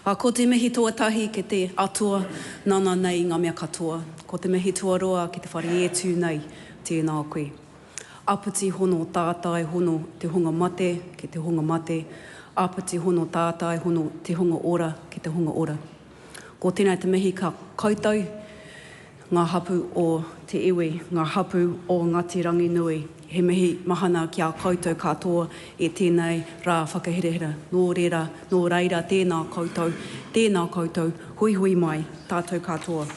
Ko te mihi tuatahi ke te atua nana nei ngā mea katoa. Ko te mihi tuaroa ki te whare etu nei tēnā koe. Apiti hono tātai hono te hunga mate ke te hunga mate. Apiti hono tātai hono te hunga ora ke te hunga ora. Ko tēnei te mihi ka koutou, ngā hapu o te iwi, ngā hapu o Ngati Ranginui. He mihi mahana ki a koutou katoa e tēnei rā whakahirehira. Nō reira, tēnā koutou, hui hui mai, tātou katoa.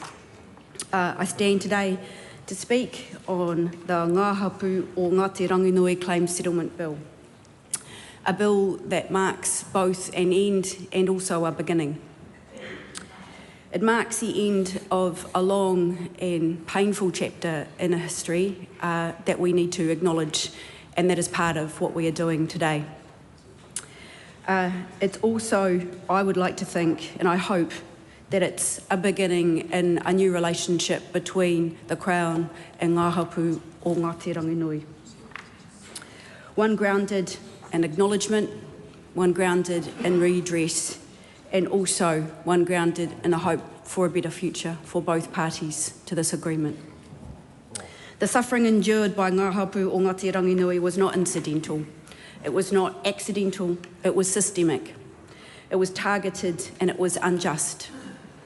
I stand today to speak on the Ngā Hapu o Ngati Ranginui Claim Settlement Bill. A bill that marks both an end and also a beginning. It marks the end of a long and painful chapter in a history that we need to acknowledge, and that is part of what we are doing today. It's also, I would like to think, and I hope, that it's a beginning in a new relationship between the Crown and Ngā Hapu o Ngati Ranginui. One grounded in acknowledgement, one grounded in redress, and also one grounded in a hope for a better future for both parties to this agreement. The suffering endured by Ngā Hapu o Ngati Ranginui was not incidental. It was not accidental, it was systemic. It was targeted and it was unjust.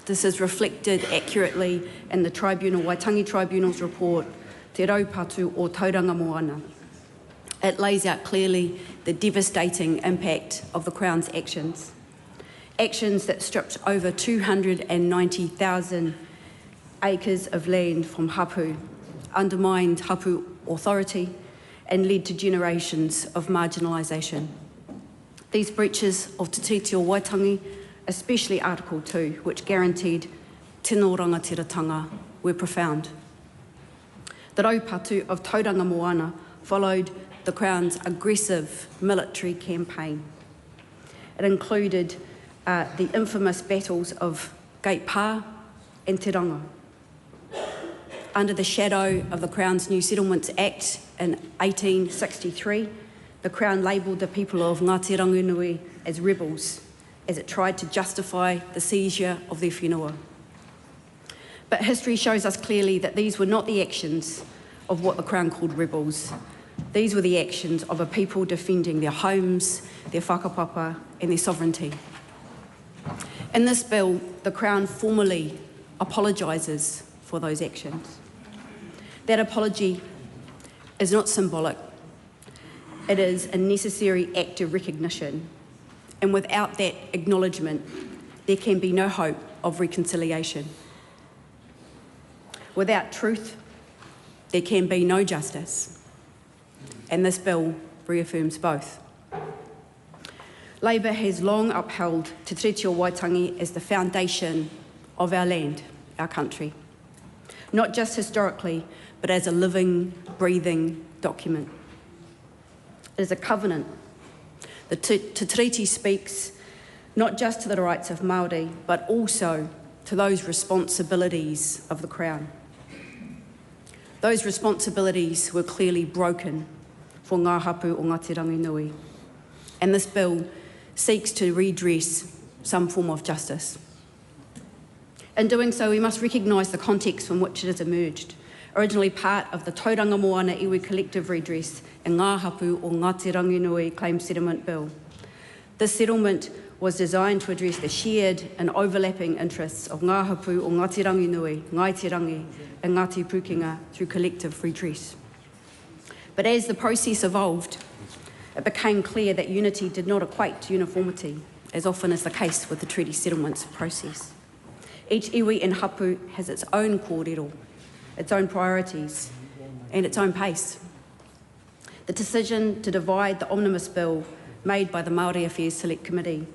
This is reflected accurately in the Waitangi Tribunal's report, Te Raupatu o Tauranga Moana. It lays out clearly the devastating impact of the Crown's actions. Actions that stripped over 290,000 acres of land from Hapu, undermined Hapu authority, and led to generations of marginalisation. These breaches of Te Tiriti o Waitangi, especially Article 2, which guaranteed tino rangatiratanga, were profound. The raupatu of Tauranga Moana followed the Crown's aggressive military campaign. It included the infamous battles of Gate Pa and Te Ranga. Under the shadow of the Crown's New Settlements Act in 1863, the Crown labelled the people of Ngati Ranginui as rebels as it tried to justify the seizure of their whenua. But history shows us clearly that these were not the actions of what the Crown called rebels. These were the actions of a people defending their homes, their whakapapa and their sovereignty. In this bill, the Crown formally apologises for those actions. That apology is not symbolic. It is a necessary act of recognition. And without that acknowledgement, there can be no hope of reconciliation. Without truth, there can be no justice. And this bill reaffirms both. Labour has long upheld Te Tiriti o Waitangi as the foundation of our land, our country. Not just historically, but as a living, breathing document. It is a covenant. The Te Tiriti speaks not just to the rights of Māori, but also to those responsibilities of the Crown. Those responsibilities were clearly broken for Ngā Hapu o Ngati Ranginui, and this bill seeks to redress some form of justice. In doing so, we must recognise the context from which it has emerged. Originally part of the Tauranga Moana Iwi Collective Redress and Ngā Hapu o Ngati Ranginui Claim Settlement Bill. This settlement was designed to address the shared and overlapping interests of Ngā Hapu o Ngati Ranginui, Ngai Te Rangi and Ngati Pukenga through collective redress. But as the process evolved, it became clear that unity did not equate to uniformity, as often is the case with the treaty settlements process. Each iwi and hapu has its own kōrero, its own priorities, and its own pace. The decision to divide the omnibus bill made by the Māori Affairs Select Committee,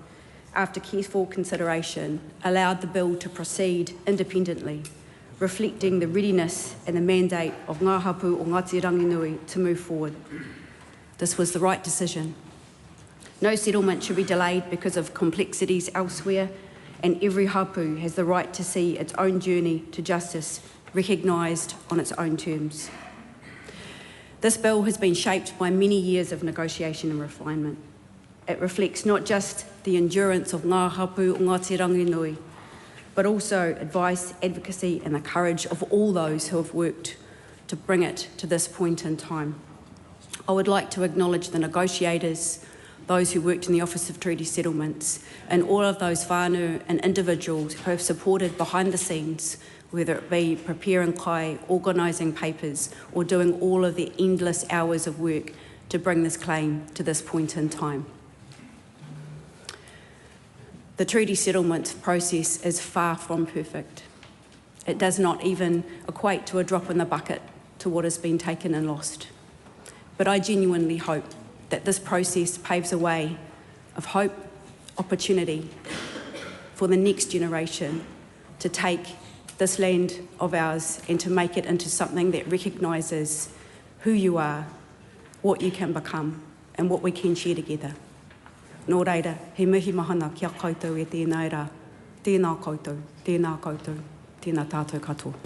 after careful consideration, allowed the bill to proceed independently, reflecting the readiness and the mandate of Ngā Hapu o Ngati Ranginui to move forward. This was the right decision. No settlement should be delayed because of complexities elsewhere, and every hapu has the right to see its own journey to justice recognised on its own terms. This bill has been shaped by many years of negotiation and refinement. It reflects not just the endurance of ngā hapu o Ngati Ranginui, but also advice, advocacy and the courage of all those who have worked to bring it to this point in time. I would like to acknowledge the negotiators, those who worked in the Office of Treaty Settlements, and all of those whānau and individuals who have supported behind the scenes, whether it be preparing kai, organising papers, or doing all of the endless hours of work to bring this claim to this point in time. The treaty settlement process is far from perfect. It does not even equate to a drop in the bucket to what has been taken and lost. But I genuinely hope that this process paves a way of hope, opportunity for the next generation to take this land of ours and to make it into something that recognises who you are, what you can become, and what we can share together. Nō reira, he mihi mahana kia koutou e tēnei rā. Tēnā koutou, tēnā koutou, tēnā tātou katoa.